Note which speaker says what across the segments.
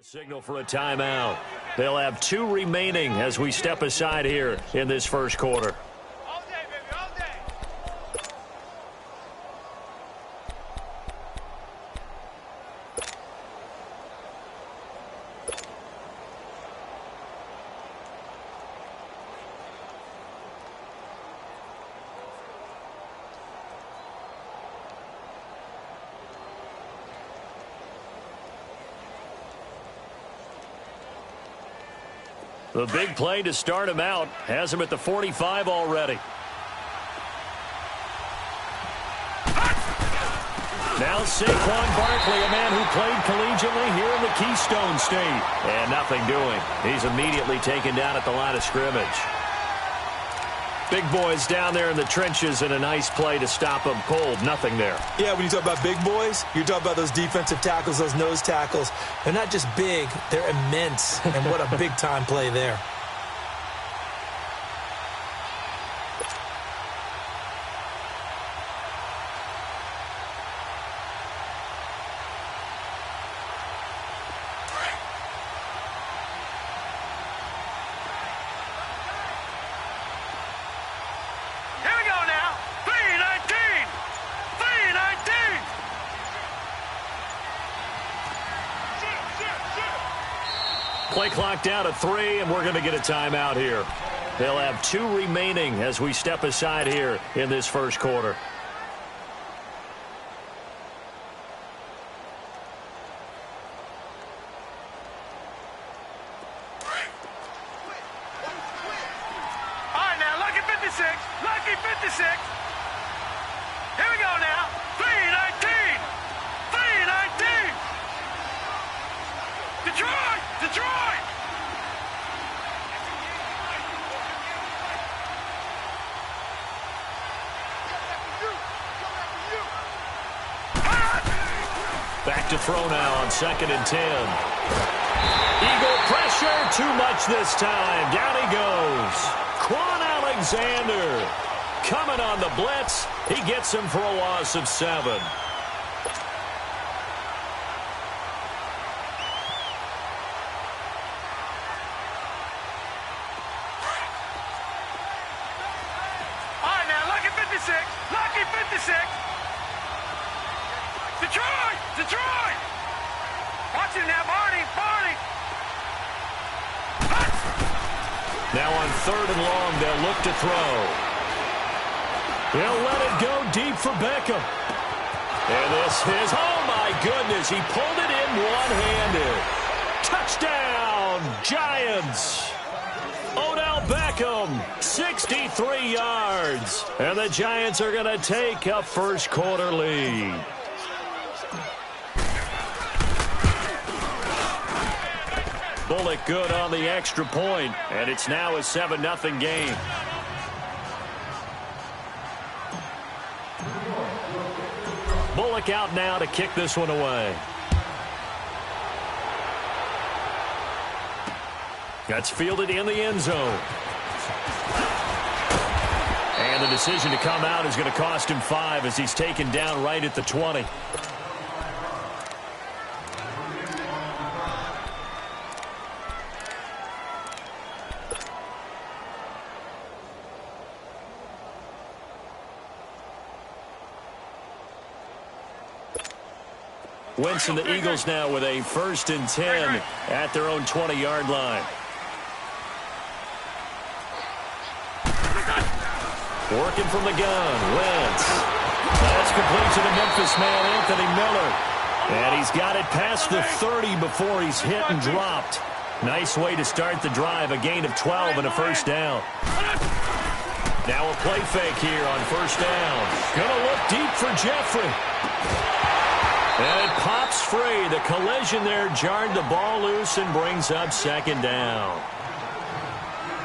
Speaker 1: Signal for a timeout. They'll have 2 remaining as we step aside here in this first quarter.
Speaker 2: All day, baby, all day.
Speaker 1: The big play to start him out has him at the 45 already. Now Saquon Barkley, a man who played collegiately here in the Keystone State. And nothing doing. He's immediately taken down at the line of scrimmage. Big boys down there in the trenches, and a nice play to stop them cold. Nothing there.
Speaker 3: Yeah, when you talk about big boys, you're talking about those defensive tackles, those nose tackles. They're not just big, they're immense. And what a big-time play there.
Speaker 1: Play clock down to 3, and we're going to get a timeout here. They'll have 2 remaining as we step aside here in this first quarter.
Speaker 2: All right, now, lucky 56. Lucky 56. Here we go now. 3-19. 3-19. Detroit! Detroit!
Speaker 1: Back to throw now on 2nd and 10. Eagle pressure, too much this time. Down he goes. Quan Alexander coming on the blitz. He gets him for a loss of 7.
Speaker 2: Lucky 56. Detroit! Detroit! Watch him now, Barney! Barney!
Speaker 1: Now on 3rd and long, they'll look to throw. They'll let it go deep for Beckham. And this is, oh my goodness, he pulled it in one-handed. Touchdown, Giants! Odell Beckham, 63 yards. And the Giants are going to take a first quarter lead. Bullock good on the extra point, and it's now a 7-0 game. Bullock out now to kick this one away. That's fielded in the end zone. And the decision to come out is going to cost him 5 as he's taken down right at the 20. Wentz and the Eagles now with a 1st and 10 at their own 20-yard line. Working from the gun, Wentz. That's complete to the Memphis man, Anthony Miller. And he's got it past the 30 before he's hit and dropped. Nice way to start the drive, a gain of 12 and a first down. Now a play fake here on 1st down. Gonna look deep for Jeffrey. And it pops free. The collision there jarred the ball loose and brings up 2nd down.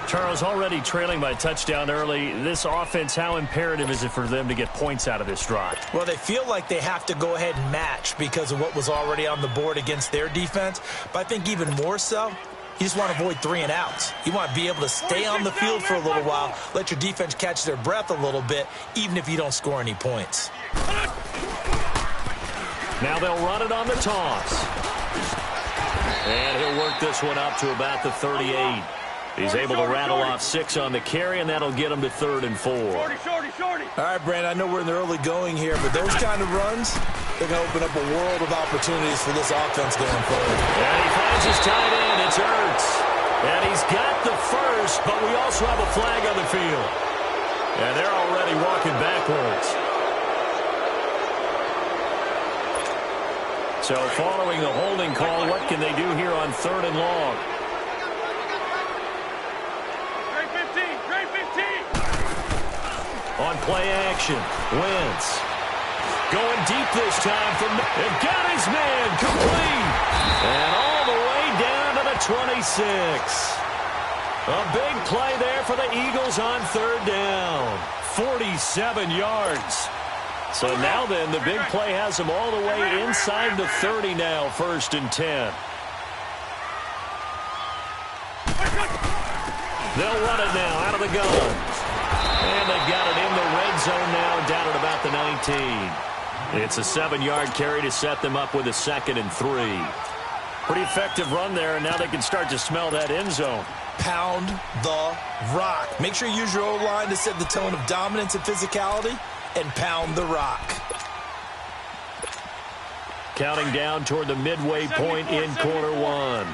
Speaker 1: Charles, already trailing by a touchdown early. This offense, how imperative is it for them to get points out of this drive?
Speaker 3: Well, they feel like they have to go ahead and match because of what was already on the board against their defense. But I think even more so, you just want to avoid 3 and outs. You want to be able to stay on the field for a little while, let your defense catch their breath a little bit, even if you don't score any points.
Speaker 1: Now they'll run it on the toss. And he'll work this one up to about the 38. He's able to rattle off 6 on the carry, and that'll get him to 3rd and 4.
Speaker 2: Shorty.
Speaker 3: All right, Brandon, I know we're in the early going here, but those kind of runs, they're going to open up a world of opportunities for this offense going forward.
Speaker 1: And he finds his tight end. It's Ertz. And he's got the first, but we also have a flag on the field. And they're already walking backwards. So following the holding call, what can they do here on 3rd and long? On play action, Wentz. Going deep this time and got his man complete. And all the way down to the 26. A big play there for the Eagles on 3rd down. 47 yards. So now then, the big play has them all the way inside the 30 now, 1st and 10. They'll run it now out of the gun. And they've got it in the red zone now, down at about the 19. It's a 7-yard carry to set them up with a 2nd and 3. Pretty effective run there, and now they can start to smell that end zone.
Speaker 3: Pound the rock. Make sure you use your O-line to set the tone of dominance and physicality, and pound the rock.
Speaker 1: Counting down toward the midway point in quarter 1.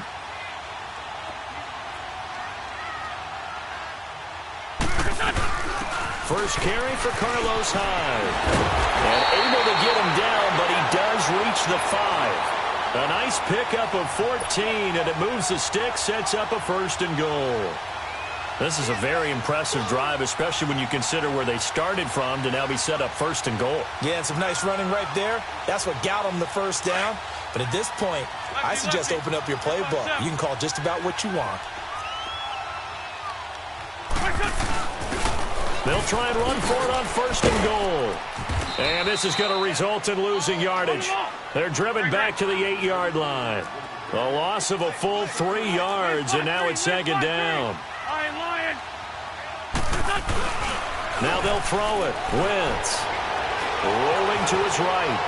Speaker 1: First carry for Carlos Hyde. And able to get him down, but he does reach the 5. A nice pickup of 14, and it moves the stick, sets up a 1st and goal. This is a very impressive drive, especially when you consider where they started from to now be set up 1st and goal.
Speaker 3: Yeah, and some nice running right there. That's what got them the 1st down. But at this point, I suggest open up your playbook. You can call just about what you want.
Speaker 1: They'll try and run for it on 1st and goal. And this is going to result in losing yardage. They're driven back to the 8-yard line. A loss of a full 3 yards, and now it's 2nd down. Now they'll throw it. Wentz rolling to his right.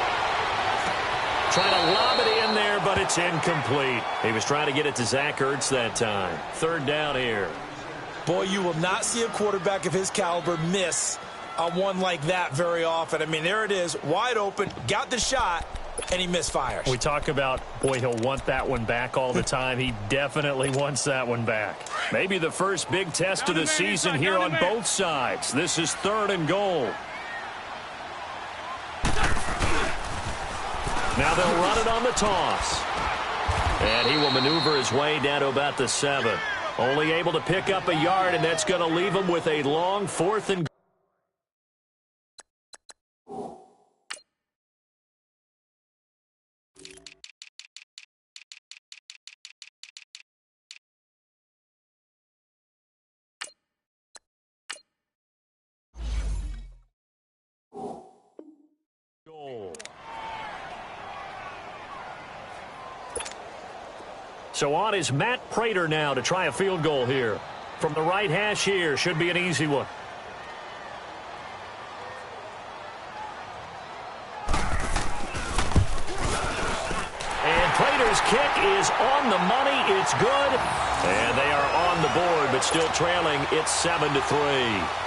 Speaker 1: Trying to lob it in there, but it's incomplete. He was trying to get it to Zach Ertz that time. 3rd down here.
Speaker 3: Boy, you will not see a quarterback of his caliber miss on one like that very often. I mean, there it is, wide open, got the shot, and he misfires.
Speaker 1: We talk about, boy, he'll want that one back all the time. He definitely wants that one back. Maybe the first big test of the season here on both sides. This is 3rd and goal. Now they'll run it on the toss. And he will maneuver his way down to about the 7. Only able to pick up a yard, and that's going to leave him with a long 4th and goal. So on is Matt Prater now to try a field goal here. From the right hash here, should be an easy one. And Prater's kick is on the money. It's good. And they are on the board, but still trailing. It's 7-3.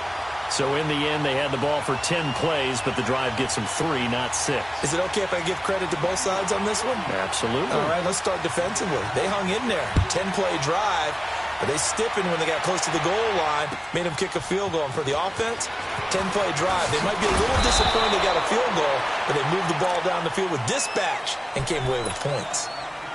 Speaker 1: So in the end, they had the ball for 10 plays, but the drive gets them 3, not 6.
Speaker 3: Is it okay if I give credit to both sides on this one?
Speaker 1: Absolutely.
Speaker 3: All right, let's start defensively. They hung in there. 10-play drive, but they stiffened when they got close to the goal line, made them kick a field goal. And for the offense, 10-play drive. They might be a little disappointed they got a field goal, but they moved the ball down the field with dispatch and came away with points.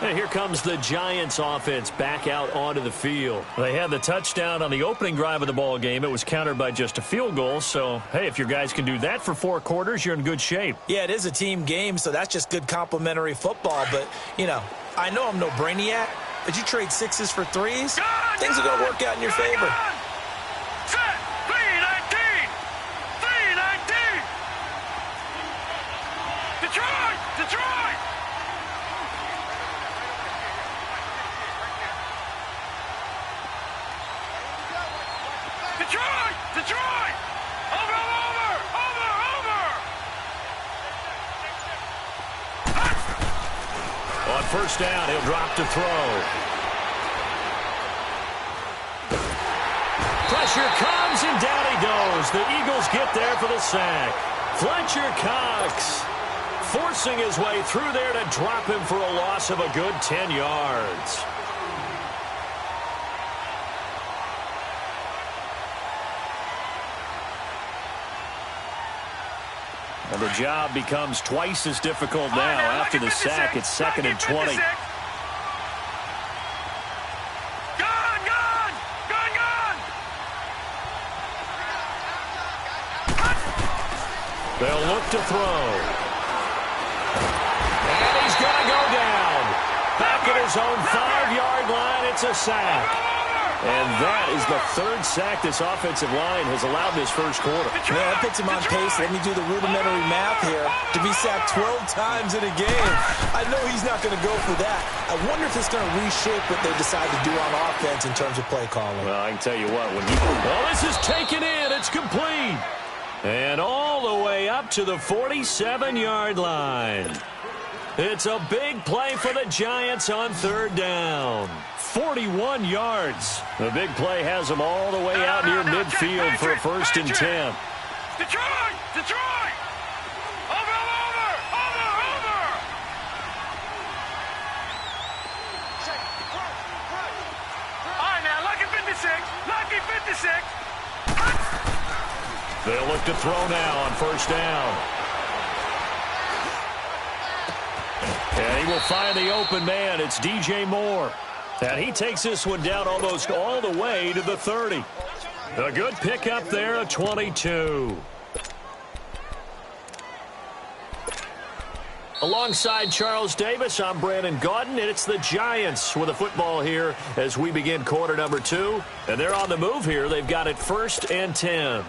Speaker 1: And here comes the Giants offense back out onto the field. They had the touchdown on the opening drive of the ball game. It was countered by just a field goal. So, hey, if your guys can do that for 4 quarters, you're in good shape.
Speaker 3: Yeah, it is a team game, so that's just good complimentary football. But, you know, I know I'm no brainiac, but you trade 6s for 3s, things are going to work out in your favor.
Speaker 2: Set, 3-19. 3-19. Detroit! Detroit! Detroit! Detroit! Over!
Speaker 1: On first down. He'll drop to throw. Pressure comes, and down he goes. The Eagles get there for the sack. Fletcher Cox forcing his way through there to drop him for a loss of a good 10 yards. And the job becomes twice as difficult now after the sack. It's 2nd and 20. They'll look to throw. And he's going to go down. Back at his own 5-yard line, it's a sack. And that is the 3rd sack this offensive line has allowed this first quarter.
Speaker 3: Yeah, that puts him on pace. Let me do the rudimentary math here. To be sacked 12 times in a game, I know he's not going to go for that. I wonder if it's going to reshape what they decide to do on offense in terms of play calling.
Speaker 1: Well, I can tell you what. This is taken in. It's complete. And all the way up to the 47-yard line. It's a big play for the Giants on 3rd down. 41 yards. The big play has them all the way out near midfield for a 1st and 10.
Speaker 2: Detroit! Detroit! Over! All right, now, lucky 56. Lucky 56.
Speaker 1: They'll look to throw now on 1st down. And he will find the open man. It's DJ Moore. And he takes this one down almost all the way to the 30. A good pickup there, a 22. Alongside Charles Davis, I'm Brandon Gaudin, and it's the Giants with the football here as we begin quarter number 2. And they're on the move here. They've got it 1st and 10.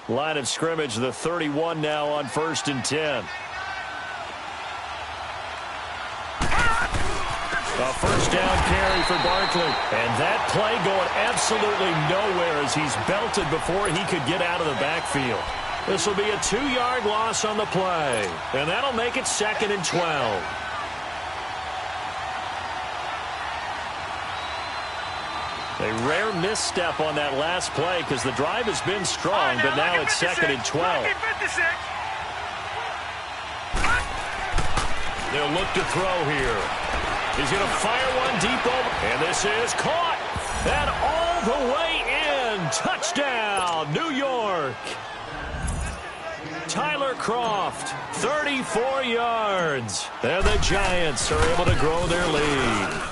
Speaker 1: Line of scrimmage, the 31 now on 1st and 10. A 1st down carry for Barkley. And that play going absolutely nowhere as he's belted before he could get out of the backfield. This will be a 2-yard loss on the play. And that'll make it 2nd and 12. A rare misstep on that last play because the drive has been strong, but now it's 2nd and 12. They'll look to throw here. He's going to fire one deep over, and this is caught. And all the way in. Touchdown, New York. Tyler Kroft, 34 yards. And the Giants are able to grow their lead.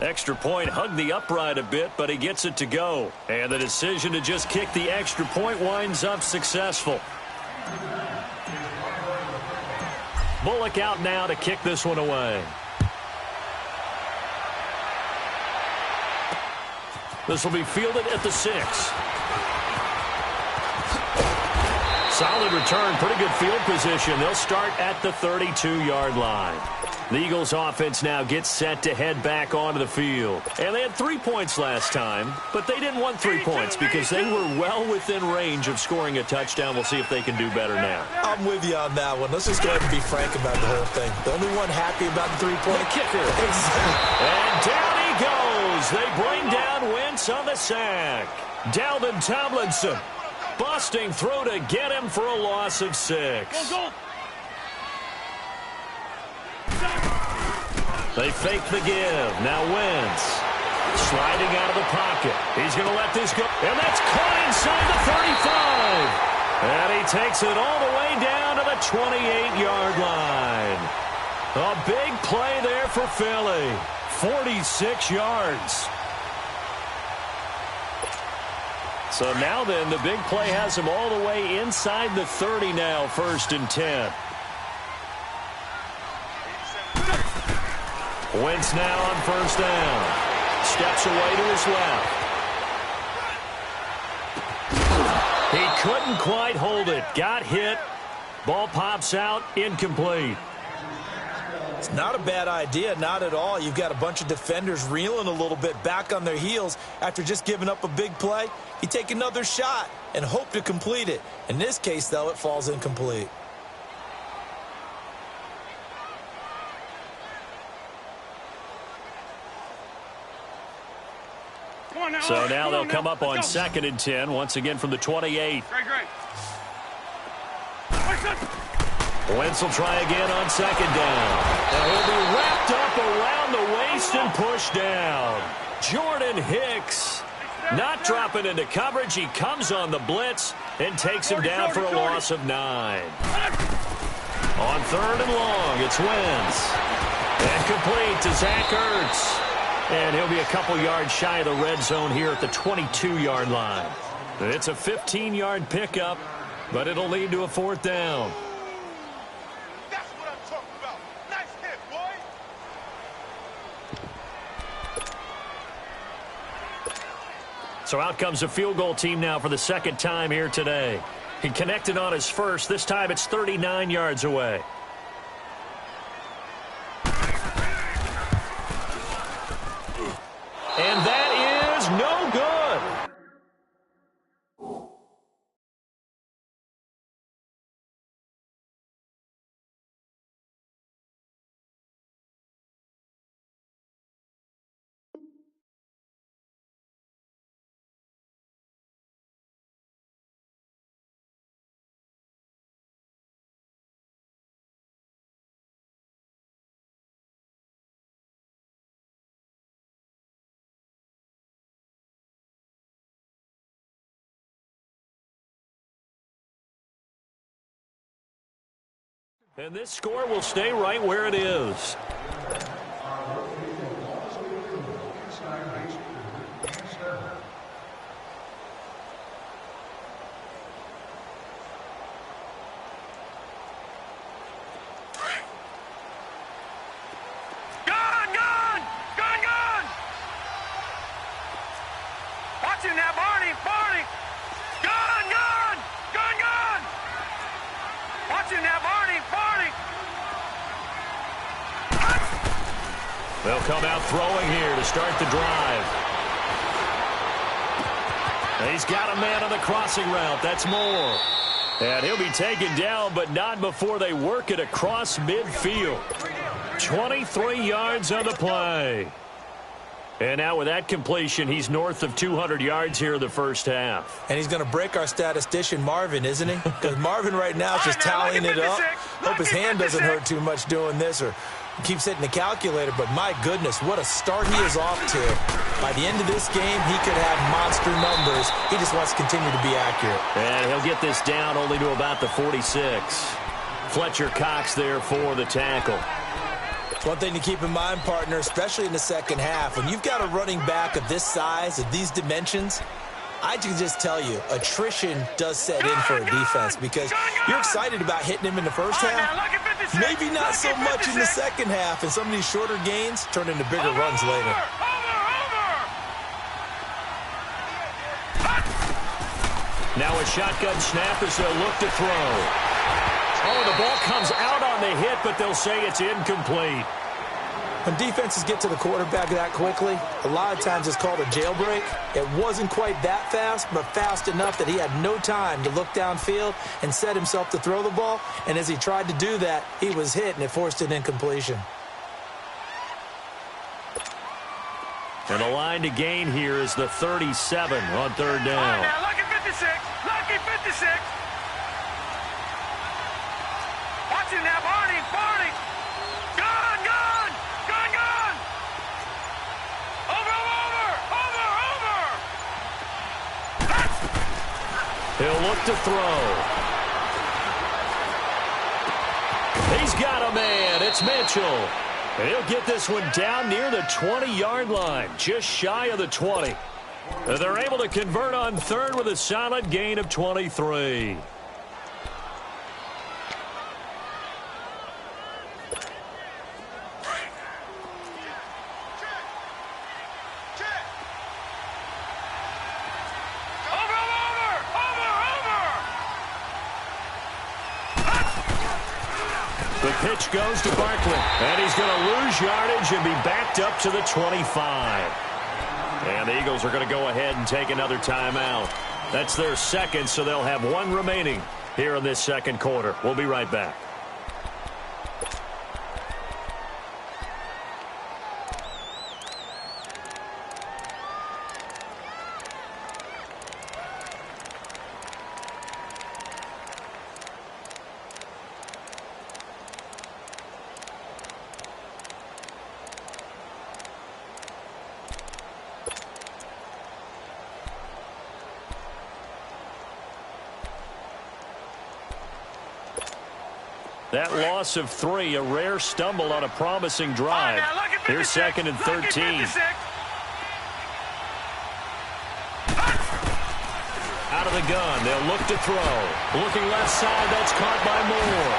Speaker 1: Extra point hugged the upright a bit, but he gets it to go. And the decision to just kick the extra point winds up successful. Bullock out now to kick this one away. This will be fielded at the 6. Solid return, pretty good field position. They'll start at the 32-yard line. The Eagles offense now gets set to head back onto the field. And they had 3 points last time, but they didn't want 3 points because they were well within range of scoring a touchdown. We'll see if they can do better now.
Speaker 3: I'm with you on that one. Let's just go ahead and be frank about the whole thing. The only one happy about the 3-point
Speaker 1: kicker. And down he goes. They bring down Wentz on the sack. Dalvin Tomlinson busting through to get him for a loss of 6.
Speaker 2: Go.
Speaker 1: They fake the give. Now Wentz sliding out of the pocket. He's going to let this go. And that's caught inside the 35. And he takes it all the way down to the 28-yard line. A big play there for Philly. 46 yards. So now then, the big play has him all the way inside the 30 now, 1st and 10. Wentz now on 1st down. Steps away to his left. He couldn't quite hold it. Got hit. Ball pops out. Incomplete.
Speaker 3: It's not a bad idea, not at all. You've got a bunch of defenders reeling a little bit back on their heels after just giving up a big play. You take another shot and hope to complete it. In this case, though, it falls incomplete.
Speaker 1: So now they'll come up on 2nd and 10, once again from the 28.
Speaker 2: Great.
Speaker 1: Wentz will try again on 2nd down. And he'll be wrapped up around the waist and pushed down. Jordan Hicks not dropping into coverage. He comes on the blitz and takes him down for a loss of 9. On 3rd and long, it's Wentz. And complete to Zach Ertz. And he'll be a couple yards shy of the red zone here at the 22-yard line. It's a 15-yard pickup, but it'll lead to a 4th down.
Speaker 2: That's what I'm talking about. Nice hit, boy.
Speaker 1: So out comes a field goal team now for the 2nd time here today. He connected on his first. This time it's 39 yards away. And that is no good. And this score will stay right where it is.
Speaker 2: Watch him now, Barney. Gone. Watch him now, Barney.
Speaker 1: They'll come out throwing here to start the drive. He's got a man on the crossing route. That's Moore. And he'll be taken down, but not before they work it across midfield. 23 yards on the play. And now with that completion, he's north of 200 yards here in the first half.
Speaker 3: And he's going to break our statistician, Marvin, isn't he? Because Marvin right now is just tallying it up. Hope his hand doesn't hurt too much doing this or keeps hitting the calculator. But my goodness, what a start he is off to. By the end of this game, he could have monster numbers. He just wants to continue to be accurate.
Speaker 1: And he'll get this down only to about the 46. Fletcher Cox there for the tackle.
Speaker 3: It's one thing to keep in mind, partner, especially in the second half. When you've got a running back of this size, of these dimensions, I can just tell you, attrition does set in for a defense because you're excited about hitting him in the first half. Maybe not so much in the second half, and some of these shorter gains turn into bigger runs later.
Speaker 1: Now a shotgun snap as they'll look to throw. Oh, the ball comes out on the hit, but they'll say it's incomplete.
Speaker 3: When defenses get to the quarterback that quickly, a lot of times it's called a jailbreak. It wasn't quite that fast, but fast enough that he had no time to look downfield and set himself to throw the ball. And as he tried to do that, he was hit, and it forced an incompletion.
Speaker 1: And the line to gain here is the 37 on third down.
Speaker 2: Now, lucky 56. Lucky 56. Watch him now, Barney. Gone. Over.
Speaker 1: He'll look to throw. He's got a man. It's Mitchell. And he'll get this one down near the 20-yard line, just shy of the 20. They're able to convert on third with a solid gain of 23. The pitch goes to Barkley. And he's going to lose yardage and be backed up to the 25. And the Eagles are going to go ahead and take another timeout. That's their second, so they'll have one remaining here in this second quarter. We'll be right back. That loss of 3, a rare stumble on a promising drive. Here's second and 13. Out of the gun, they'll look to throw. Looking left side, that's caught by Moore.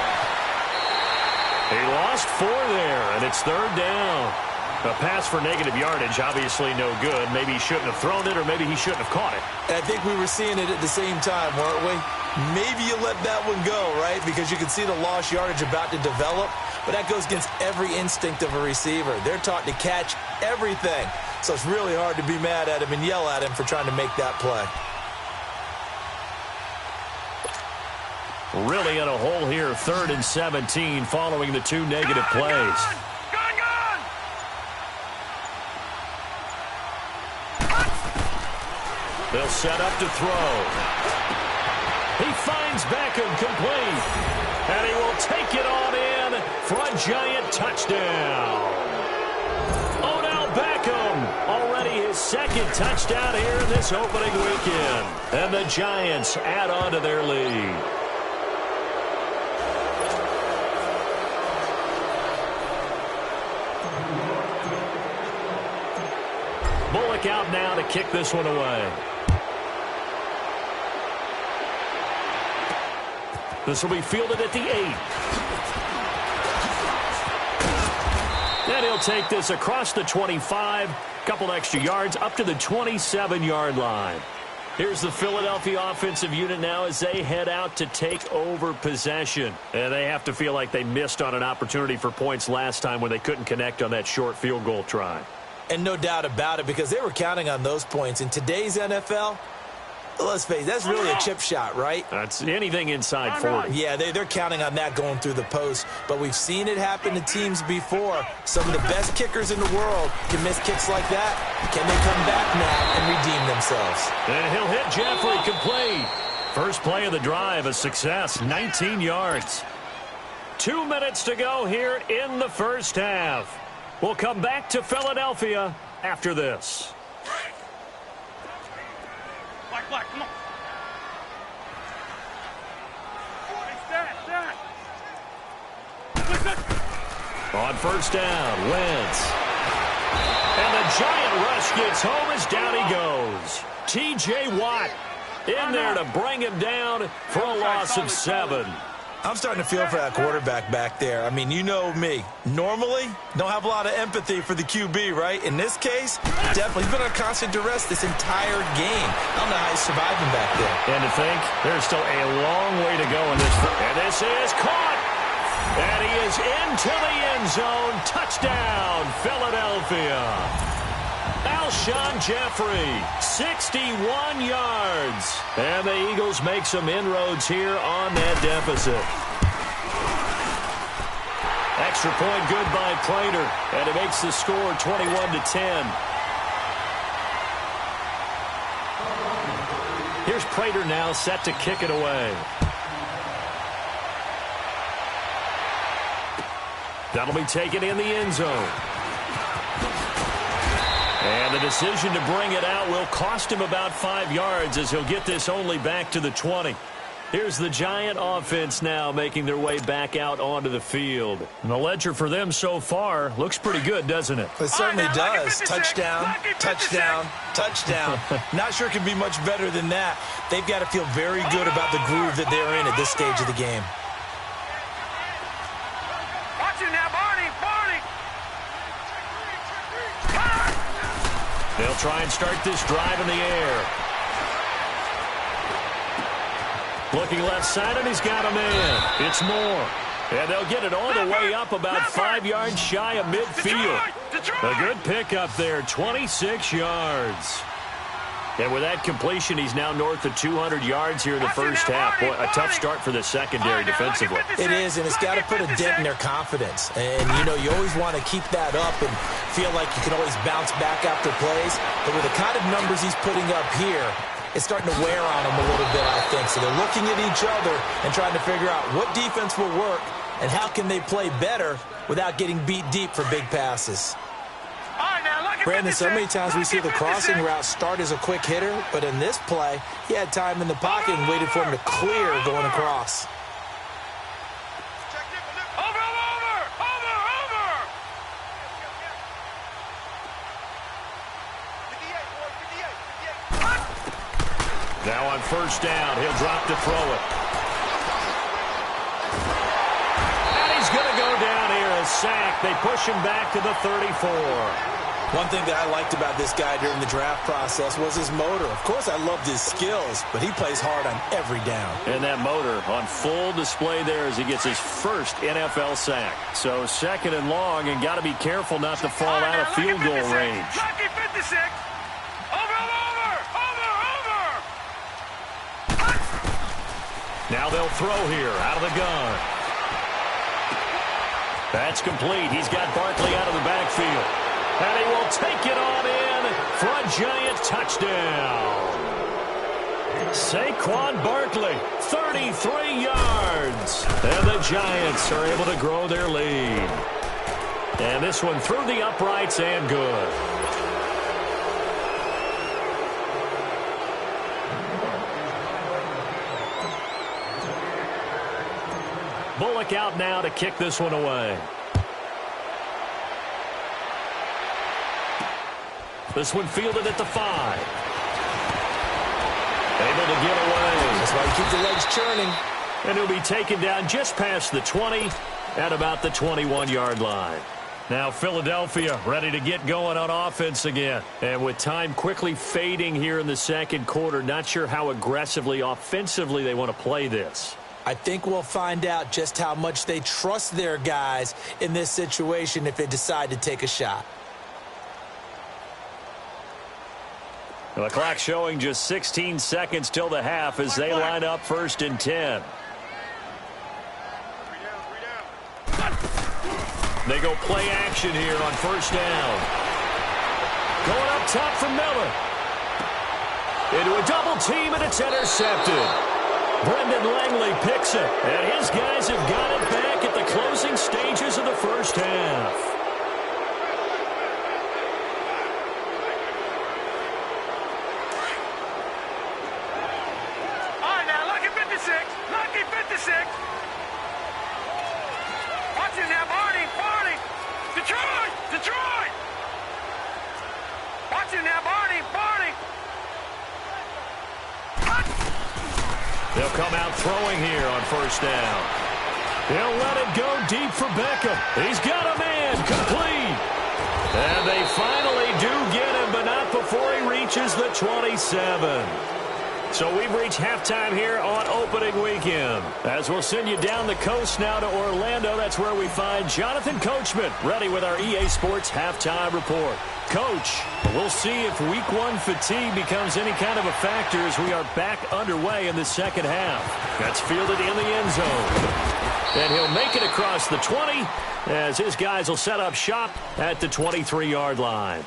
Speaker 1: He lost 4 there, and it's third down. A pass for negative yardage, obviously no good. Maybe he shouldn't have thrown it, or maybe he shouldn't have caught it.
Speaker 3: I think we were seeing it at the same time, weren't we? Maybe you let that one go, right? Because you can see the lost yardage about to develop. But that goes against every instinct of a receiver. They're taught to catch everything. So it's really hard to be mad at him and yell at him for trying to make that play.
Speaker 1: Really in a hole here, 3rd and 17, following the 2 negative plays. They'll set up to throw. He finds Beckham complete. And he will take it on in for a Giant touchdown. Odell Beckham, already his second touchdown here in this opening weekend. And the Giants add on to their lead. Bullock out now to kick this one away. This will be fielded at the 8. And he'll take this across the 25. Couple extra yards up to the 27-yard line. Here's the Philadelphia offensive unit now as they head out to take over possession. And they have to feel like they missed on an opportunity for points last time when they couldn't connect on that short field goal try.
Speaker 3: And no doubt about it, because they were counting on those points. In today's NFL, let's face it, that's really a chip shot, right?
Speaker 1: That's anything inside 40.
Speaker 3: Yeah, they're counting on that going through the post. But we've seen it happen to teams before. Some of the best kickers in the world can miss kicks like that. Can they come back now and redeem themselves?
Speaker 1: And he'll hit Jeffrey complete. First play of the drive, a success, 19 yards. 2 minutes to go here in the first half. We'll come back to Philadelphia after this.
Speaker 2: Black, come on.
Speaker 1: On first down, Wentz. And the Giant rush gets home as down he goes. T.J. Watt in there to bring him down for a loss of 7.
Speaker 3: I'm starting to feel for that quarterback back there. I mean, you know me. Normally, don't have a lot of empathy for the QB, right? In this case, definitely. He's been on constant duress this entire game. I don't know how he's surviving back there.
Speaker 1: And to think, there's still a long way to go in this. And this is caught. And he is into the end zone. Touchdown, Philadelphia. Alshon Jeffrey, 61 yards. And the Eagles make some inroads here on that deficit. Extra point good by Prater. And it makes the score 21-10. Here's Prater now set to kick it away. That'll be taken in the end zone. And the decision to bring it out will cost him about 5 yards as he'll get this only back to the 20. Here's the Giant offense now making their way back out onto the field. And the ledger for them so far looks pretty good, doesn't it?
Speaker 3: It certainly does. Touchdown, touchdown, touchdown. Not sure it can be much better than that. They've got to feel very good about the groove that they're in at this stage of the game.
Speaker 2: Watch it now, Barney.
Speaker 1: They'll try and start this drive in the air. Looking left side, and he's got a man. It's Moore. And they'll get it all the way up about 5 yards shy of midfield. A good pickup there, 26 yards. And with that completion, he's now north of 200 yards here in the first half. Boy, a tough start for the secondary defensively.
Speaker 3: It is, and it's got to put a dent in their confidence. And, you know, you always want to keep that up and feel like you can always bounce back after plays. But with the kind of numbers he's putting up here, it's starting to wear on them a little bit, I think. So they're looking at each other and trying to figure out what defense will work and how can they play better without getting beat deep for big passes. Brandon, so many times we see the crossing route start as a quick hitter, but in this play, he had time in the pocket and waited for him to clear going across.
Speaker 1: Now on first down, he'll drop to throw it. And he's going to go down here, a sack. They push him back to the 34.
Speaker 3: One thing that I liked about this guy during the draft process was his motor. Of course, I loved his skills, but he plays hard on every down.
Speaker 1: And that motor on full display there as he gets his first NFL sack. So second and long, and got to be careful not to fall out of field goal range. Now they'll throw here out of the gun. That's complete. He's got Barkley out of the backfield. And he will take it on in for a giant touchdown. Saquon Barkley, 33 yards. And the Giants are able to grow their lead. And this one through the uprights and good. Bullock out now to kick this one away. This one fielded at the 5. Able to get away.
Speaker 3: That's why you keep the legs churning.
Speaker 1: And he'll be taken down just past the 20 at about the 21-yard line. Now Philadelphia ready to get going on offense again. And with time quickly fading here in the second quarter, not sure how aggressively, offensively they want to play this.
Speaker 3: I think we'll find out just how much they trust their guys in this situation if they decide to take a shot.
Speaker 1: The clock showing just 16 seconds till the half as they line up first and 10. They go play action here on first down. Going up top for Miller. Into a double team, and it's intercepted. Brendan Langley picks it, and his guys have got it back at the closing stages of the first half. They'll come out throwing here on first down. They'll let it go deep for Beckham. He's got a man, complete. And they finally do get him, but not before he reaches the 27. So we've reached halftime here on opening weekend. As we'll send you down the coast now to Orlando, that's where we find Jonathan Coachman ready with our EA Sports halftime report. Coach, we'll see if week one fatigue becomes any kind of a factor as we are back underway in the second half. That's fielded in the end zone. And he'll make it across the 20 as his guys will set up shop at the 23-yard line.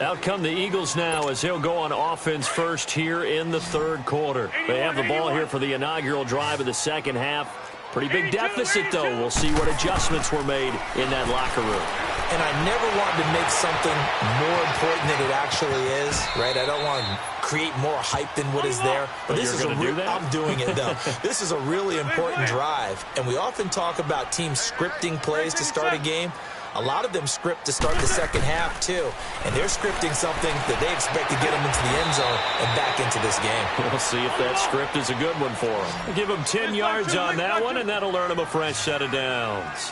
Speaker 1: Out come the Eagles now as they'll go on offense first here in the third quarter. They have the ball here for the inaugural drive of the second half. Pretty big deficit, though. We'll see what adjustments were made in that locker room.
Speaker 3: And I never want to make something more important than it actually is, right? I don't want to create more hype than what is there. But this is I'm doing it, though. This is a really important drive. And we often talk about teams scripting plays to start a game. A lot of them script to start the second half, too. And they're scripting something that they expect to get them into the end zone and back into this game.
Speaker 1: We'll see if that script is a good one for them. Give them 10 yards on that one, and that'll earn them a fresh set of downs.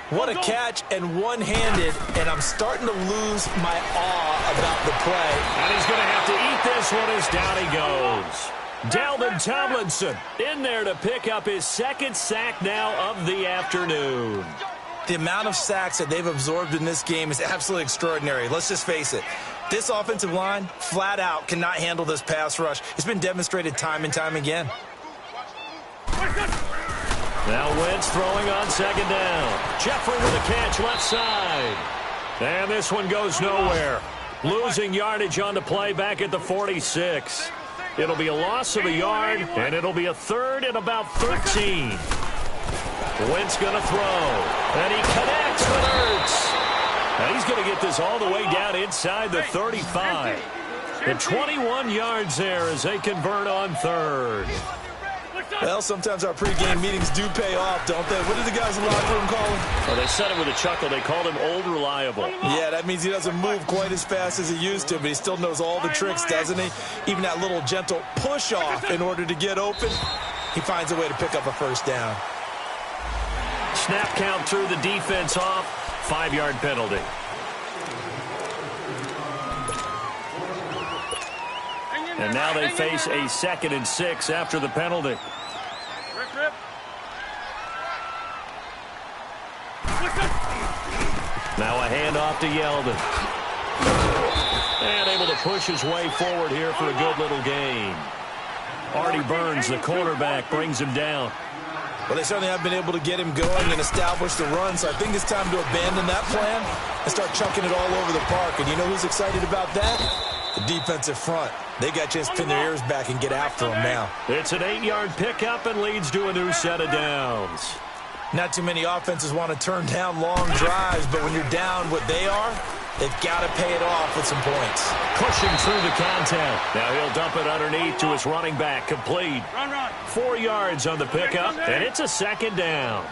Speaker 3: What a catch, and one-handed, and I'm starting to lose my awe about the play.
Speaker 1: And he's going to have to eat this one as down he goes. Dalvin Tomlinson in there to pick up his second sack now of the afternoon.
Speaker 3: The amount of sacks that they've absorbed in this game is absolutely extraordinary. Let's just face it. This offensive line, flat out, cannot handle this pass rush. It's been demonstrated time and time again.
Speaker 1: Now Wentz throwing on second down. Jeffrey with a catch left side. And this one goes nowhere. Losing yardage on the play back at the 46. It'll be a loss of a yard, and it'll be a third and about 13. Wentz going to throw. And he connects with Ertz. Now he's going to get this all the way down inside the 35. And 21 yards there as they convert on third.
Speaker 3: Well, sometimes our pregame meetings do pay off, don't they? What did the guys in the locker room call him?
Speaker 1: Well, they said it with a chuckle. They called him Old Reliable.
Speaker 3: Yeah, that means he doesn't move quite as fast as he used to, but he still knows all the tricks, doesn't he? Even that little gentle push-off in order to get open. He finds a way to pick up a first down.
Speaker 1: Snap count threw the defense off. 5-yard penalty. And now they face a 2nd and 6 after the penalty. Now a handoff to Yeldon. And able to push his way forward here for a good little gain. Artie Burns, the cornerback, brings him down.
Speaker 3: Well, they certainly have been able to get him going and establish the run, so I think it's time to abandon that plan and start chucking it all over the park. And you know who's excited about that? The defensive front. They got a chance to pin their ears back and get after him now.
Speaker 1: It's an 8-yard pickup and leads to a new set of downs.
Speaker 3: Not too many offenses want to turn down long drives, but when you're down what they are, they've got to pay it off with some points.
Speaker 1: Pushing through the contact. Now he'll dump it underneath to his running back. Complete. 4 yards on the pickup, and it's a 2nd down.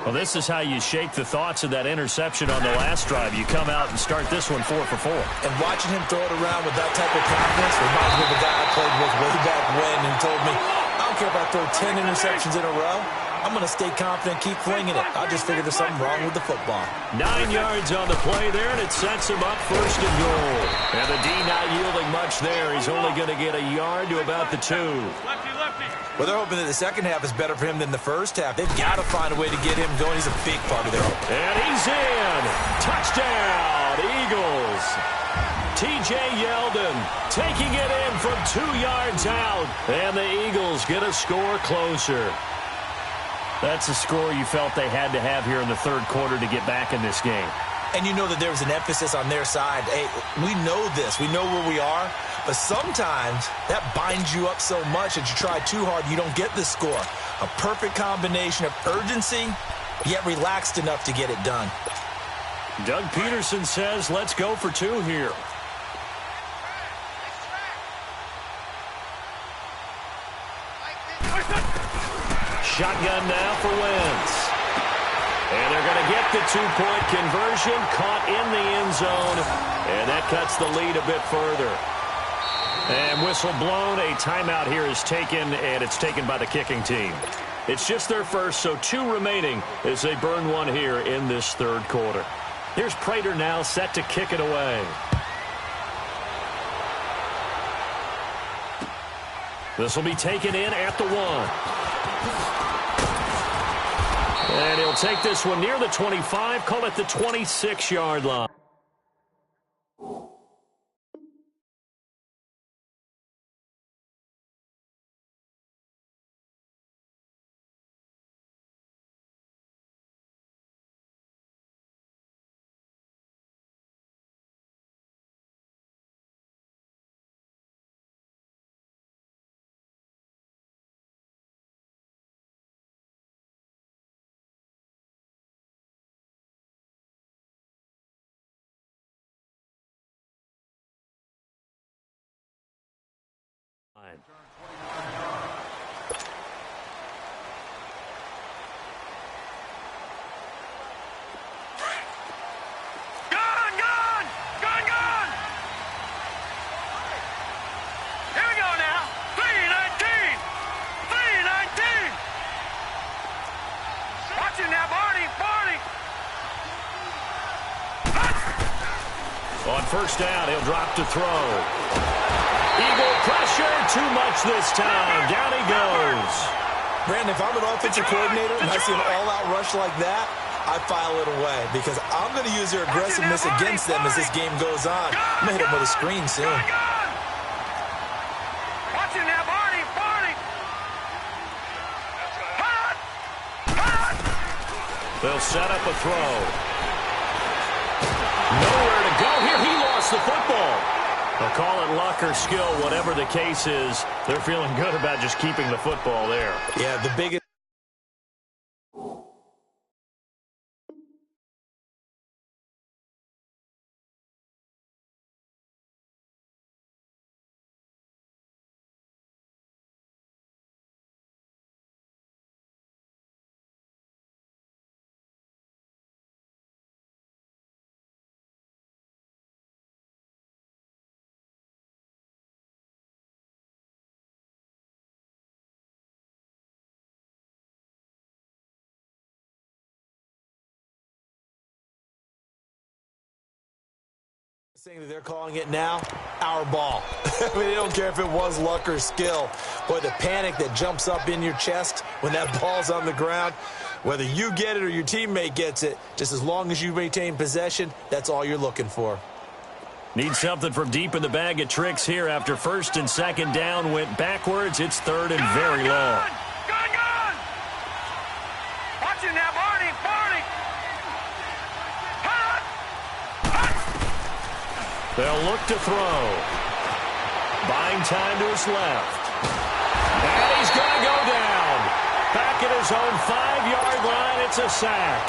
Speaker 1: Well, this is how you shake the thoughts of that interception on the last drive. You come out and start this one 4 for 4.
Speaker 3: And watching him throw it around with that type of confidence reminds me of a guy I played with way back when who told me, I don't care if I throw 10 interceptions in a row. I'm going to stay confident, keep flinging it. I just figured there's something wrong with the football. 9
Speaker 1: yards on the play there, and it sets him up 1st and goal. And the D not yielding much there. He's only going to get a yard to about the 2.
Speaker 3: Well, they're hoping that the second half is better for him than the first half. They've got to find a way to get him going. He's a big part of their hope.
Speaker 1: And he's in. Touchdown, Eagles. T.J. Yeldon taking it in from 2 yards out. And the Eagles get a score closer. That's a score you felt they had to have here in the 3rd quarter to get back in this game.
Speaker 3: And you know that there was an emphasis on their side. Hey, we know this. We know where we are. But sometimes that binds you up so much that you try too hard, you don't get the score. A perfect combination of urgency, yet relaxed enough to get it done.
Speaker 1: Doug Peterson says, let's go for 2 here. Shotgun now for Wentz. And they're going to get the 2-point conversion, caught in the end zone, and that cuts the lead a bit further. And whistle blown, a timeout here is taken, and it's taken by the kicking team. It's just their first, so 2 remaining as they burn one here in this 3rd quarter. Here's Prater now set to kick it away. This will be taken in at the 1. And he'll take this one near the 25, call it the 26-yard line. On 1st down, he'll drop to throw. Eagle pressure, too much this time. Down he goes.
Speaker 3: Brandon, if I'm an offensive coordinator and I see an all-out rush like that, I file it away because I'm going to use their aggressiveness against them as this game goes on. I'm going to hit them with a screen soon.
Speaker 2: Watch him now, Barney, Barney. Hot.
Speaker 1: They'll set up a throw. Nowhere to go here. He lost the football. They'll call it luck or skill, whatever the case is. They're feeling good about just keeping the football there.
Speaker 3: Yeah, the biggest. Thing that they're calling it now, our ball. I mean, they don't care if it was luck or skill. Boy, the panic that jumps up in your chest when that ball's on the ground, whether you get it or your teammate gets it, just as long as you maintain possession, that's all you're looking for.
Speaker 1: Need something from deep in the bag of tricks here after first and second down went backwards. It's third and very long.
Speaker 2: Gun! Watch him now, Barney, Barney. Hot.
Speaker 1: They'll look to throw. Buying time to his left. And he's going to go down. Back at his own 5-yard line, it's a sack.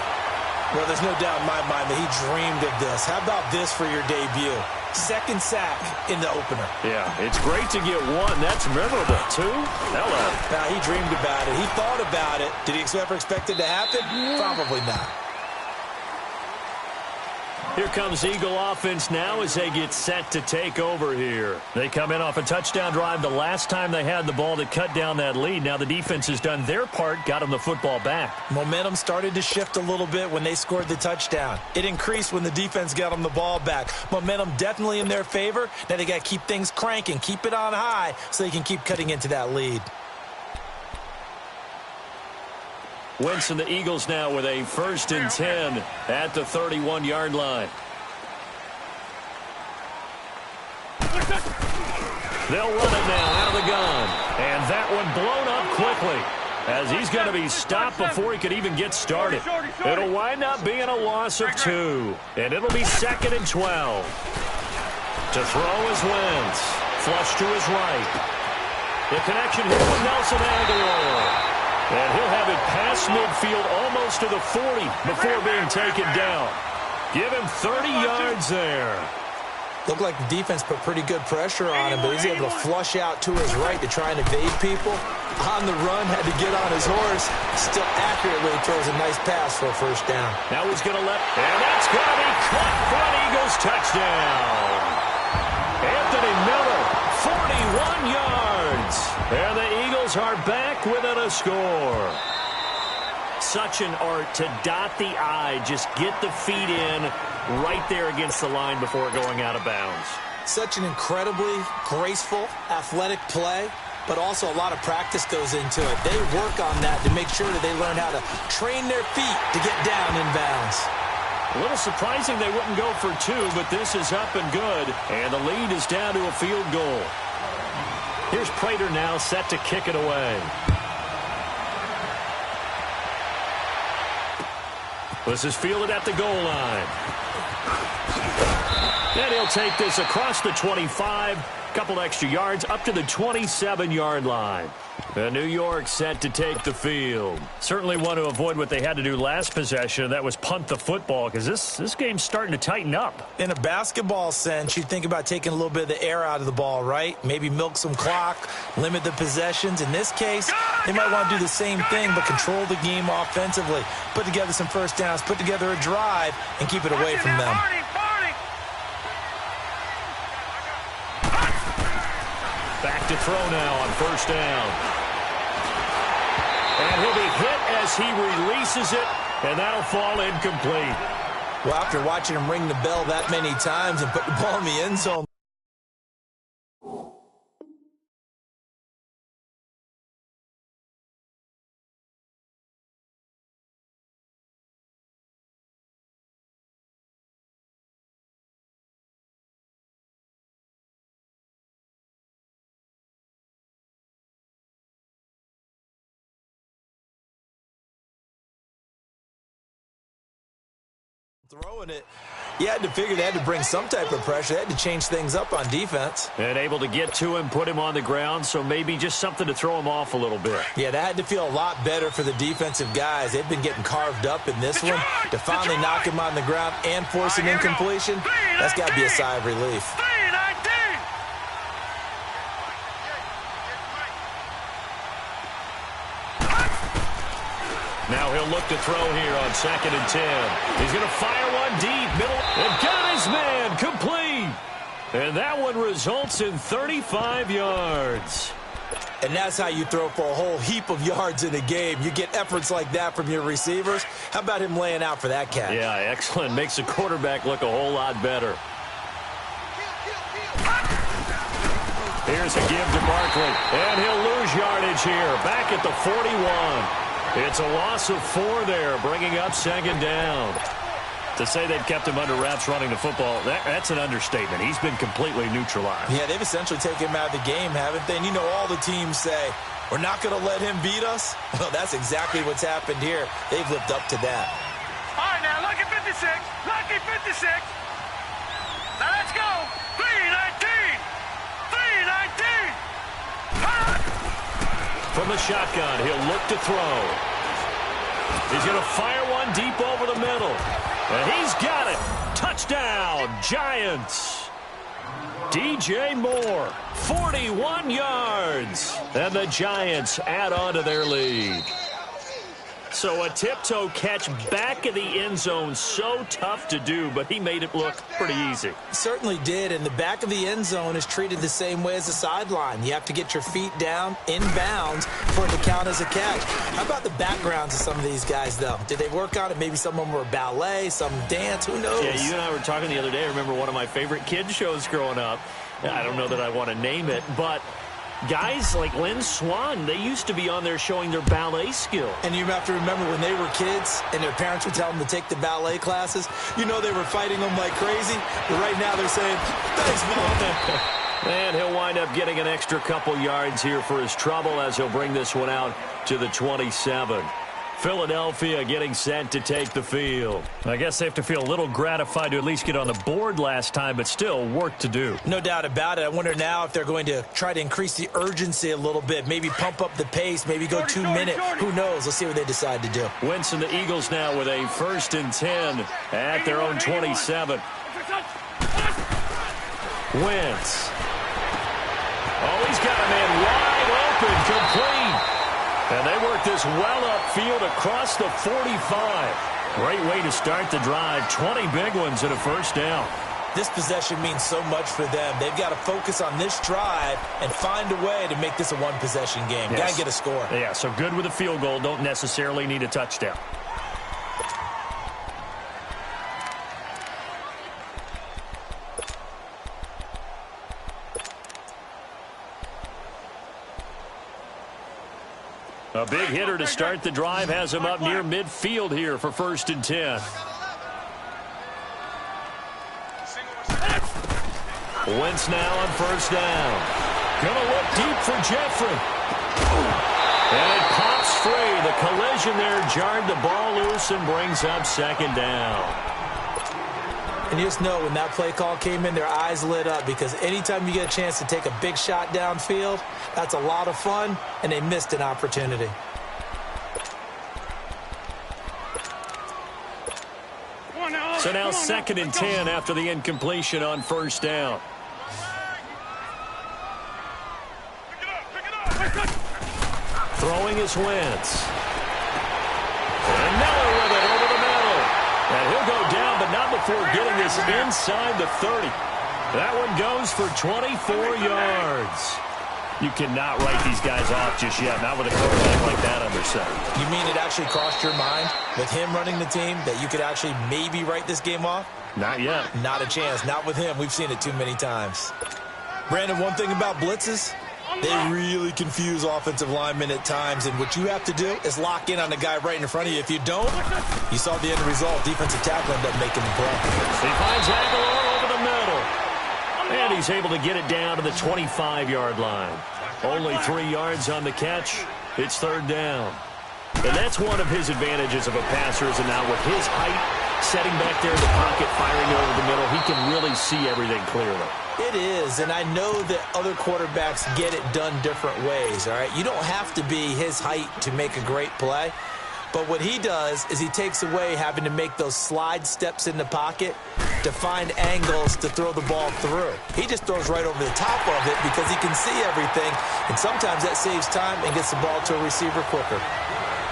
Speaker 3: Well, there's no doubt in my mind that he dreamed of this. How about this for your debut? Second sack in the opener.
Speaker 1: Yeah, it's great to get one. That's memorable, too. Hello.
Speaker 3: Now, he dreamed about it. He thought about it. Did he ever expect it to happen? Probably not.
Speaker 1: Here comes Eagle offense now as they get set to take over here. They come in off a touchdown drive the last time they had the ball to cut down that lead. Now the defense has done their part, got them the football back.
Speaker 3: Momentum started to shift a little bit when they scored the touchdown. It increased when the defense got them the ball back. Momentum definitely in their favor. Now they got to keep things cranking, keep it on high so they can keep cutting into that lead.
Speaker 1: Wentz and the Eagles now with a 1st and 10 at the 31-yard line. They'll run it now out of the gun. And that one blown up quickly as he's going to be stopped before he could even get started. It'll wind up being a loss of 2. And it'll be 2nd and 12. To throw is Wentz. Flush to his right. The connection here with Nelson Aguilar. And he'll have it past midfield almost to the 40 before being taken down. Give him 30 yards there.
Speaker 3: Looked like the defense put pretty good pressure on him, but he's able to flush out to his right to try and evade people. On the run, had to get on his horse. Still accurately throws a nice pass for a first down.
Speaker 1: Now he's going to and that's going to be caught for an Eagles touchdown. Anthony Miller, 41 yards. And the Eagles are back within a score. Such an art to dot the I, just get the feet in right there against the line before going out of bounds.
Speaker 3: Such an incredibly graceful, athletic play, but also a lot of practice goes into it. They work on that to make sure that they learn how to train their feet to get down in bounds.
Speaker 1: A little surprising they wouldn't go for 2, but this is up and good, and the lead is down to a field goal. Here's Prater now set to kick it away. This is fielded at the goal line. And he'll take this across the 25, couple extra yards up to the 27-yard line. New York set to take the field. Certainly want to avoid what they had to do last possession. That was punt the football because this game's starting to tighten up.
Speaker 3: In a basketball sense, you think about taking a little bit of the air out of the ball, right? Maybe milk some clock, limit the possessions. In this case, they might want to do the same thing but control the game offensively. Put together some first downs, put together a drive, and keep it away from them.
Speaker 1: Back to throw now on first down. And he'll be hit as he releases it, and that'll fall incomplete.
Speaker 3: Well, after watching him ring the bell that many times and put the ball in the end zone. throwing it. You had to figure they had to bring some type of pressure. They had to change things up on defense.
Speaker 1: And able to get to him, put him on the ground, so maybe just something to throw him off a little bit.
Speaker 3: Yeah, that had to feel a lot better for the defensive guys. They've been getting carved up in this one. To finally knock him on the ground and force an incompletion, that's got to be a sigh of relief.
Speaker 1: Now he'll look to throw here on 2nd and 10. He's going to fire one deep, middle, and got his man complete. And that one results in 35 yards.
Speaker 3: And that's how you throw for a whole heap of yards in a game. You get efforts like that from your receivers. How about him laying out for that catch?
Speaker 1: Yeah, excellent. Makes the quarterback look a whole lot better. Here's a give to Barkley, and he'll lose yardage here. Back at the 41. It's a loss of 4 there, bringing up 2nd down. To say they've kept him under wraps running the football, that's an understatement. He's been completely neutralized.
Speaker 3: Yeah, they've essentially taken him out of the game, haven't they? And you know all the teams say, we're not going to let him beat us. Well, that's exactly what's happened here. They've lived up to that.
Speaker 2: All right, now, lucky 56. Lucky 56. Now, let's go. 319. 319.
Speaker 1: From the shotgun, he'll look to throw. He's going to fire one deep over the middle. And he's got it. Touchdown, Giants. DJ Moore, 41 yards. And the Giants add on to their lead. So a tiptoe catch back in the end zone, so tough to do, but he made it look pretty easy.
Speaker 3: Certainly did, and the back of the end zone is treated the same way as the sideline. You have to get your feet down, inbounds, for it to count as a catch. How about the backgrounds of some of these guys, though? Did they work on it? Maybe some of them were ballet, some dance, who knows?
Speaker 1: Yeah, you and I were talking the other day. I remember one of my favorite kids shows growing up. I don't know that I want to name it, but guys like Lynn Swan, they used to be on there showing their ballet skill.
Speaker 3: And you have to remember when they were kids and their parents would tell them to take the ballet classes, you know they were fighting them like crazy. But right now they're saying, thanks, Mom.
Speaker 1: And he'll wind up getting an extra couple yards here for his trouble as he'll bring this one out to the 27. Philadelphia getting set to take the field. I guess they have to feel a little gratified to at least get on the board last time, but still work to do.
Speaker 3: No doubt about it. I wonder now if they're going to try to increase the urgency a little bit, maybe pump up the pace, maybe go 2 minutes. Who knows? Let's see what they decide to do.
Speaker 1: Wentz and the Eagles now with a 1st and 10 at their own 27. Wentz. Oh, he's got a man wide open, complete. And they work this well upfield across the 45. Great way to start the drive. 20 big ones and a 1st down.
Speaker 3: This possession means so much for them. They've got to focus on this drive and find a way to make this a one-possession game.
Speaker 1: Yes.
Speaker 3: Got to get a score.
Speaker 1: Yeah, so good with a field goal. Don't necessarily need a touchdown. A big hitter to start the drive has him up near midfield here for 1st and 10. Wentz now on 1st down. Gonna look deep for Jeffrey. And it pops free. The collision there jarred the ball loose and brings up 2nd down.
Speaker 3: And you just know when that play call came in, their eyes lit up because anytime you get a chance to take a big shot downfield, that's a lot of fun, and they missed an opportunity.
Speaker 1: So now 2nd and 10 after the incompletion on 1st down. Throwing is Wentz. And Miller with it over the middle. And he'll go down, but not before getting this inside the 30. That one goes for 24 yards. You cannot write these guys off just yet, not with a quarterback like that under center.
Speaker 3: You mean it actually crossed your mind with him running the team that you could actually maybe write this game off?
Speaker 1: Not yet.
Speaker 3: Not a chance. Not with him. We've seen it too many times. Brandon, one thing about blitzes, they really confuse offensive linemen at times, and what you have to do is lock in on the guy right in front of you. If you don't, you saw the end result. Defensive tackle ended up making the play.
Speaker 1: He finds Aguilar over the middle. And he's able to get it down to the 25-yard line. Only 3 yards on the catch. It's 3rd down. And that's one of his advantages of a passer, is now with his height, Setting back there in the pocket, firing it over the middle, he can really see everything clearly.
Speaker 3: It is, and I know that other quarterbacks get it done different ways, all right? You don't have to be his height to make a great play, but what he does is he takes away having to make those slide steps in the pocket to find angles to throw the ball through. He just throws right over the top of it because he can see everything, and sometimes that saves time and gets the ball to a receiver quicker.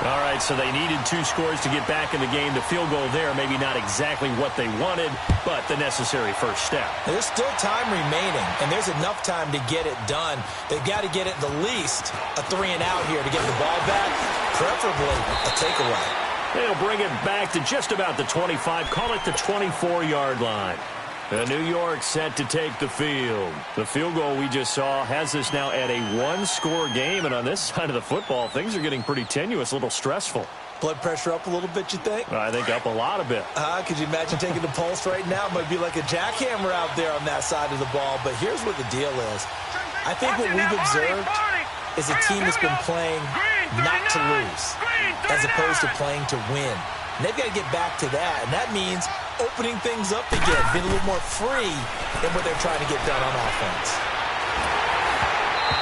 Speaker 1: All right, so they needed 2 scores to get back in the game. The field goal there, maybe not exactly what they wanted, but the necessary first step.
Speaker 3: There's still time remaining, and there's enough time to get it done. They've got to get at the least a 3-and-out here to get the ball back, preferably a takeaway.
Speaker 1: They'll bring it back to just about the 25, call it the 24-yard line. New York set to take the field. The field goal we just saw has us now at a 1-score game, and on this side of the football, things are getting pretty tenuous, a little stressful.
Speaker 3: Blood pressure up a little bit, you think?
Speaker 1: I think up a lot a bit.
Speaker 3: Could you imagine taking the pulse right now? It might be like a jackhammer out there on that side of the ball, but here's what the deal is. I think what we've observed is a team that's been playing not to lose as opposed to playing to win. And they've got to get back to that, and that means opening things up again, being a little more free than what they're trying to get done on offense.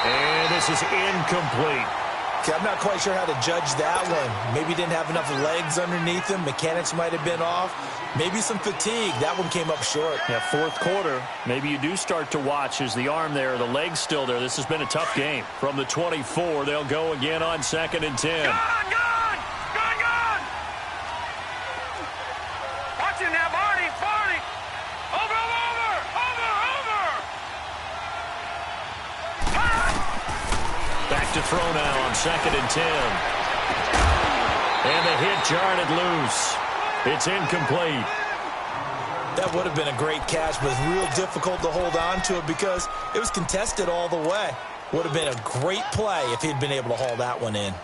Speaker 1: And this is incomplete.
Speaker 3: Okay, I'm not quite sure how to judge that one. Maybe didn't have enough legs underneath him. Mechanics might have been off. Maybe some fatigue. That one came up short.
Speaker 1: Yeah, fourth quarter, maybe you do start to watch as the arm there, the leg's still there. This has been a tough game. From the 24, they'll go again on 2nd and 10.
Speaker 2: Watching that, Barney. Over.
Speaker 1: Back to throw now on 2nd and 10. And the hit jarred it loose. It's incomplete.
Speaker 3: That would have been a great catch, but it's real difficult to hold on to it because it was contested all the way. Would have been a great play if he'd been able to haul that one in.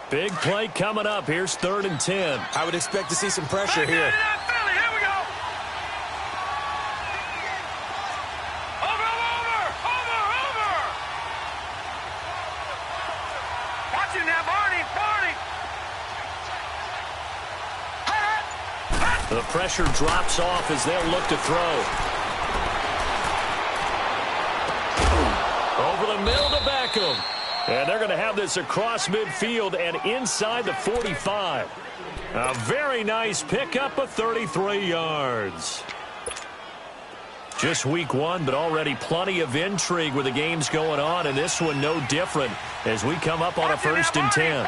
Speaker 1: Big play coming up. Here's 3rd and 10.
Speaker 3: I would expect to see some pressure here.
Speaker 2: Here we go. Over. Watching that, Barney.
Speaker 1: The pressure drops off as they'll look to throw. Over the middle to Beckham. And they're going to have this across midfield and inside the 45. A very nice pickup of 33 yards. Just week 1, but already plenty of intrigue with the games going on, and this one no different as we come up on a 1st and 10.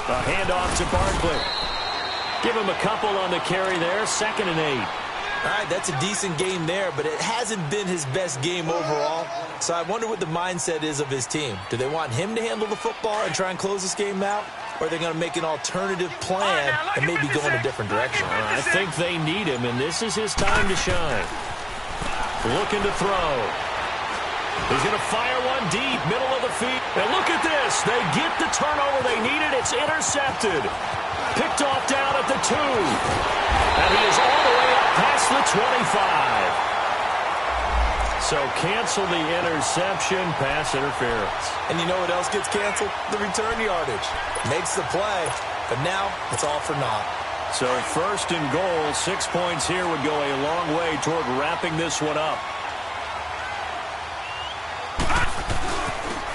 Speaker 1: A handoff to Barkley. Give him a couple on the carry there, 2nd and 8.
Speaker 3: All right, that's a decent game there, but it hasn't been his best game overall. So I wonder what the mindset is of his team. Do they want him to handle the football and try and close this game out? Or are they going to make an alternative plan and maybe go in a different direction?
Speaker 1: I think they need him, and this is his time to shine. Looking to throw. He's going to fire one deep, middle of the field. And look at this. They get the turnover they needed. It's intercepted. Picked off down at the 2. And he is all the way up past the 25. So cancel the interception, pass interference.
Speaker 3: And you know what else gets canceled? The return yardage. Makes the play, but now it's all for naught.
Speaker 1: So 1st and goal, 6 points here would go a long way toward wrapping this one up.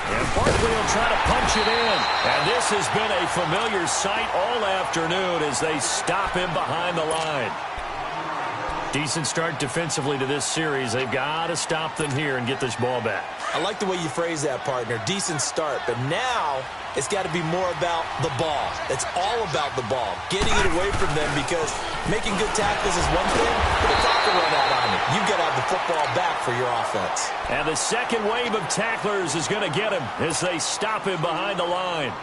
Speaker 1: And Barkley will try to punch it in. And this has been a familiar sight all afternoon as they stop him behind the line. Decent start defensively to this series. They've got to stop them here and get this ball back.
Speaker 3: I like the way you phrase that, partner. Decent start, but now it's got to be more about the ball. It's all about the ball, getting it away from them, because making good tackles is one thing, but the clock will run out on you. You've got to have the football back for your offense.
Speaker 1: And the second wave of tacklers is going to get him as they stop him behind the line.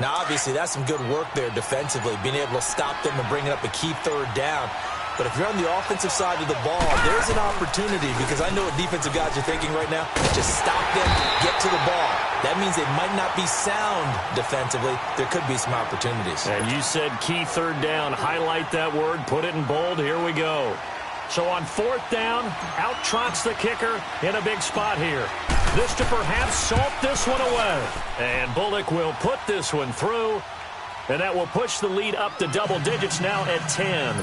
Speaker 3: Now, obviously, that's some good work there defensively, being able to stop them and bringing up a key 3rd down. But if you're on the offensive side of the ball, there's an opportunity, because I know what defensive guys are thinking right now. Just stop them, get to the ball. That means they might not be sound defensively. There could be some opportunities.
Speaker 1: And you said key 3rd down. Highlight that word. Put it in bold. Here we go. So on 4th down, out trots the kicker in a big spot here. This to perhaps salt this one away. And Bullock will put this one through. And that will push the lead up to double digits now at 10.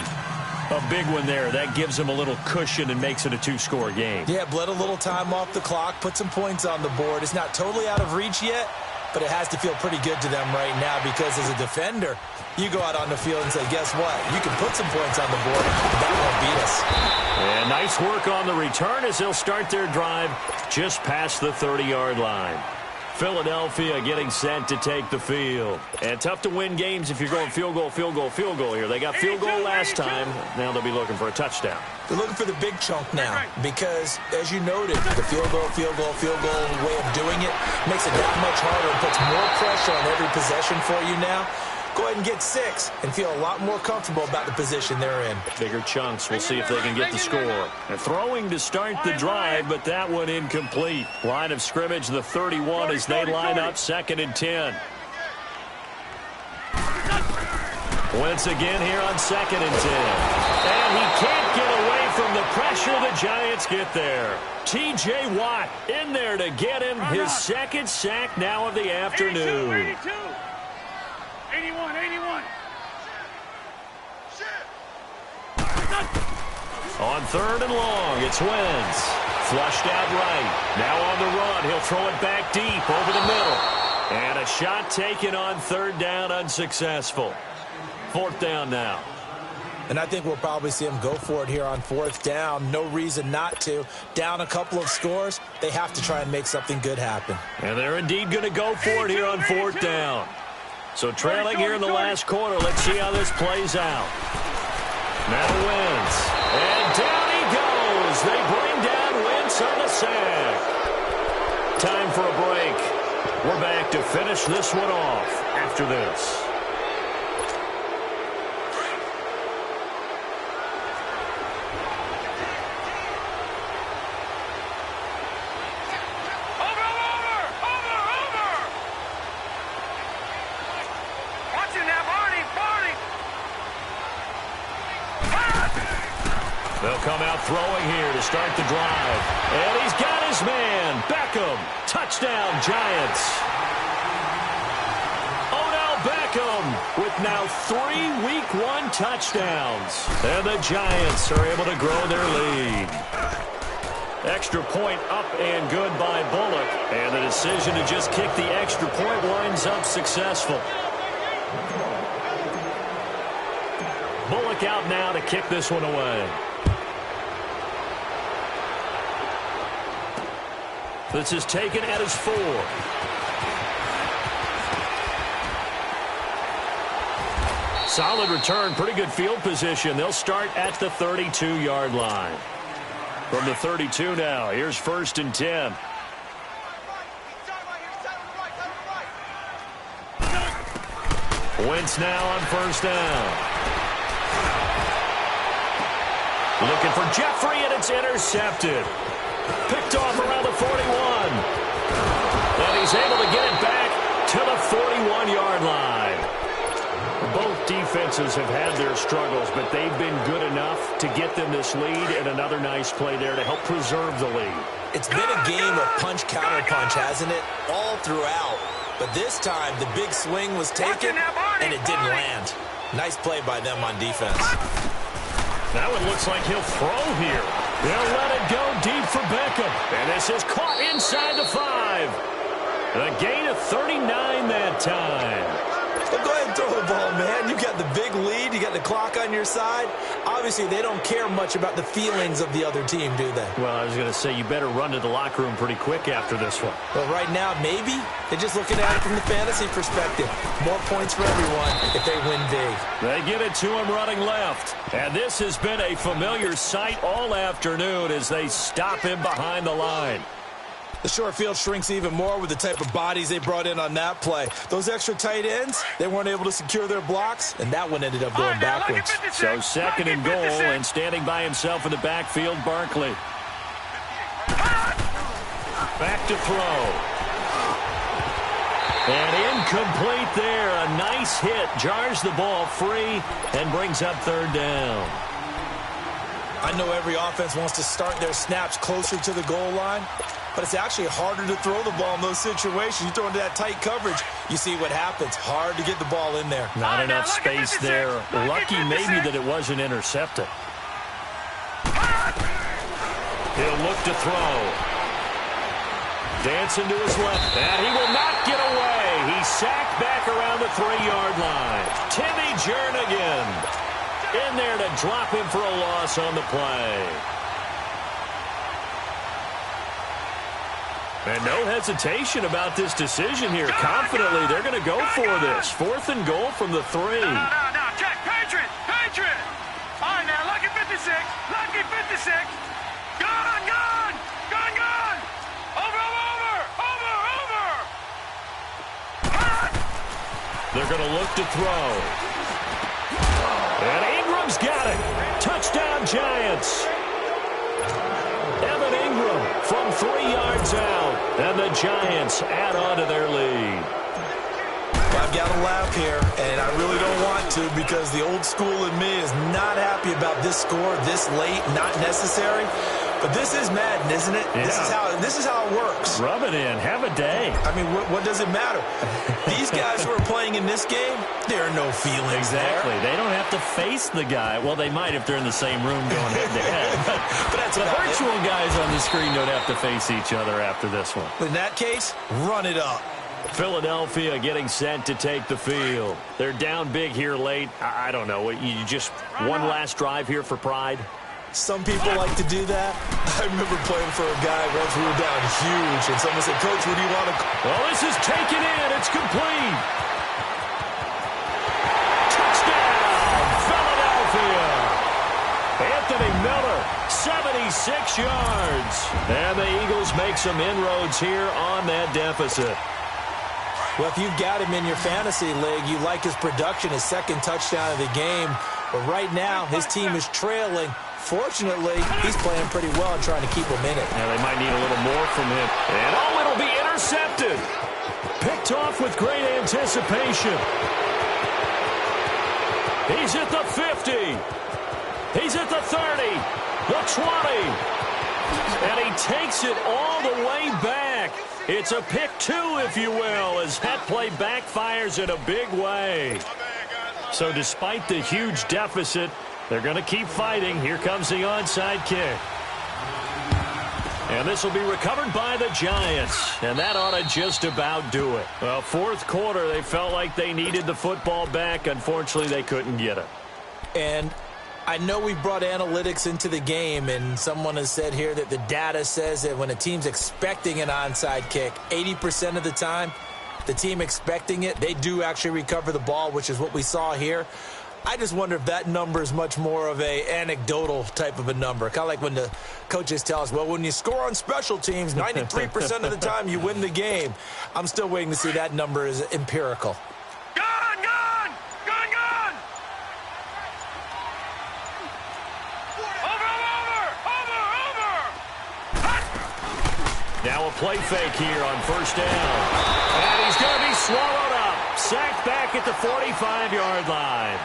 Speaker 1: A big one there. That gives them a little cushion and makes it a two-score game.
Speaker 3: Yeah, bled a little time off the clock, put some points on the board. It's not totally out of reach yet, but it has to feel pretty good to them right now because as a defender, you go out on the field and say, guess what? You can put some points on the board. That won't beat us.
Speaker 1: And nice work on the return as they'll start their drive just past the 30-yard line. Philadelphia getting set to take the field. And tough to win games if you're going field goal, field goal, field goal here. They got field goal last time. Now they'll be looking for a touchdown.
Speaker 3: They're looking for the big chunk now because, as you noted, the field goal way of doing it makes it that much harder and puts more pressure on every possession for you now. Go ahead and get 6 and feel a lot more comfortable about the position they're in.
Speaker 1: Bigger chunks. We'll see if they can get the score. And throwing to start the drive, but that one incomplete. Line of scrimmage, the 31 as they line up 2nd and 10. Once again here on 2nd and 10. And he can't get away from the pressure. The Giants get there. T.J. Watt in there to get him his 2nd sack now of the afternoon.
Speaker 2: 82. 81.
Speaker 1: On 3rd and long, it's Wentz. Flushed out right. Now on the run. He'll throw it back deep over the middle. And a shot taken on 3rd down, unsuccessful. 4th down now.
Speaker 3: And I think we'll probably see him go for it here on 4th down. No reason not to. Down a couple of scores, they have to try and make something good happen.
Speaker 1: And they're indeed going to go for it here on 4th down. So trailing here in the last quarter. Let's see how this plays out. Now Wentz. And down he goes. They bring down Wentz on the sack. Time for a break. We're back to finish this one off after this. They'll come out throwing here to start the drive. And he's got his man, Beckham. Touchdown, Giants. Odell Beckham with now 3 Week 1 touchdowns. And the Giants are able to grow their lead. Extra point up and good by Bullock. And the decision to just kick the extra point winds up successful. Bullock out now to kick this one away. This is taken at his 4. Solid return, pretty good field position. They'll start at the 32-yard line. From the 32 now, here's 1st and 10. Wentz now on 1st down. Looking for Jeffrey, and it's intercepted. Picked off around the 41. And he's able to get it back to the 41-yard line. Both defenses have had their struggles, but they've been good enough to get them this lead, and another nice play there to help preserve the lead.
Speaker 3: It's been a game of punch-counter-punch, hasn't it? All throughout. But this time, the big swing was taken, and it didn't land. Nice play by them on defense.
Speaker 1: Now it looks like he'll throw here. They'll let it go deep for Beckham. And this is caught inside the 5. A gain of 39 that time.
Speaker 3: Well, go ahead and throw the ball, man. You got the big lead. You got the clock on your side. Obviously, they don't care much about the feelings of the other team, do they?
Speaker 1: Well, I was going to say, you better run to the locker room pretty quick after this one.
Speaker 3: Well, right now, maybe. They're just looking at it from the fantasy perspective. More points for everyone if they win big.
Speaker 1: They give it to him running left. And this has been a familiar sight all afternoon as they stop him behind the line.
Speaker 3: The short field shrinks even more with the type of bodies they brought in on that play. Those extra tight ends, they weren't able to secure their blocks, and that one ended up going backwards.
Speaker 1: So 2nd and goal, and standing by himself in the backfield, Barkley. Back to throw. And incomplete there. A nice hit. Jars the ball free and brings up 3rd down.
Speaker 3: I know every offense wants to start their snaps closer to the goal line, but it's actually harder to throw the ball in those situations. You throw into that tight coverage, you see what happens. Hard to get the ball in there.
Speaker 1: Not enough space there. Lucky maybe that it wasn't intercepted. He'll look to throw. Dancing to his left, and he will not get away. He's sacked back around the 3-yard line. Timmy Jernigan in there to drop him for a loss on the play. And no hesitation about this decision here. Confidently, they're going to go for this. 4th and goal from the 3.
Speaker 2: No, check. Patriot. All right, now, lucky 56. Gone. Over.
Speaker 1: They're going to look to throw. And Ingram's got it. Touchdown, Giants. Evan Ingram from 3 yards out. And the Giants add on to their lead.
Speaker 3: I've got to laugh here, and I really don't want to because the old school in me is not happy about this score this late, not necessary. But this is Madden, isn't it?
Speaker 1: Yeah.
Speaker 3: This is how it works.
Speaker 1: Rub it in. Have a day.
Speaker 3: I mean, what does it matter? These guys who are playing in this game, there are no feelings
Speaker 1: Exactly.
Speaker 3: there.
Speaker 1: They don't have to face the guy. Well, they might if they're in the same room going head-to-head.
Speaker 3: But that's
Speaker 1: the
Speaker 3: about
Speaker 1: virtual
Speaker 3: it.
Speaker 1: guys on the screen don't have to face each other after this one.
Speaker 3: In that case, run it up.
Speaker 1: Philadelphia getting set to take the field. They're down big here late. I don't know. You just one last drive here for pride?
Speaker 3: Some people like to do that. I remember playing for a guy once we were down huge, and someone said, Coach, what do you want to...
Speaker 1: Well, this is taken in. It's complete. Touchdown, Philadelphia. Anthony Miller, 76 yards. And the Eagles make some inroads here on that deficit.
Speaker 3: Well, if you've got him in your fantasy league, you like his production, his 2nd touchdown of the game. But right now, his team is trailing. Fortunately, he's playing pretty well and trying to keep him in it.
Speaker 1: Yeah, they might need a little more from him. And it'll be intercepted. Picked off with great anticipation. He's at the 50. He's at the 30. The 20. And he takes it all the way back. It's a pick 2, if you will, as that play backfires in a big way. So despite the huge deficit, they're going to keep fighting. Here comes the onside kick. And this will be recovered by the Giants. And that ought to just about do it. Well, 4th quarter, they felt like they needed the football back. Unfortunately, they couldn't get it.
Speaker 3: And I know we brought analytics into the game, and someone has said here that the data says that when a team's expecting an onside kick, 80% of the time, the team expecting it, they do actually recover the ball, which is what we saw here. I just wonder if that number is much more of a anecdotal type of a number. Kind of like when the coaches tell us, well, when you score on special teams, 93% of the time you win the game. I'm still waiting to see that number is empirical.
Speaker 2: Gone! Over!
Speaker 1: Now a play fake here on 1st down. And he's going to be swallowed up. Sacked back at the 45-yard line.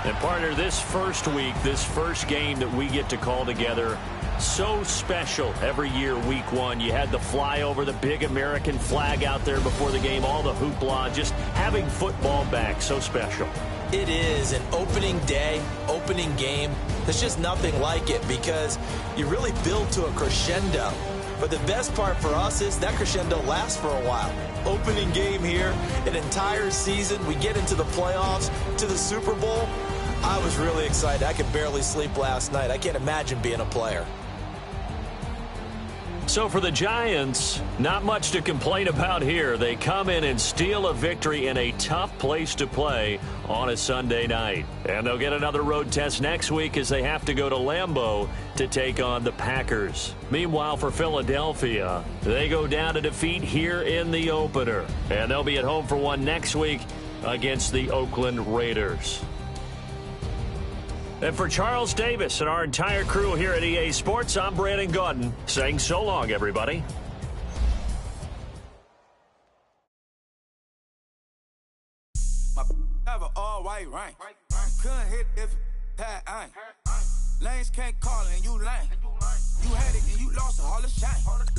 Speaker 1: And partner, this first week, this first game that we get to call together, so special every year, week 1. You had the flyover, the big American flag out there before the game, all the hoopla, just having football back, so special.
Speaker 3: It is an opening day, opening game. There's just nothing like it because you really build to a crescendo. But the best part for us is that crescendo lasts for a while. Opening game here, an entire season. We get into the playoffs, to the Super Bowl. I was really excited. I could barely sleep last night. I can't imagine being a player.
Speaker 1: So for the Giants, not much to complain about here. They come in and steal a victory in a tough place to play on a Sunday night. And they'll get another road test next week as they have to go to Lambeau to take on the Packers. Meanwhile, for Philadelphia, they go down to defeat here in the opener. And they'll be at home for one next week against the Oakland Raiders. And for Charles Davis and our entire crew here at EA Sports, I'm Brandon Gaudin saying so long, everybody.
Speaker 4: have an all-white rank. Couldn't hit if it had ain't. Lanes can't call and you lame. You had it and you lost all the shine.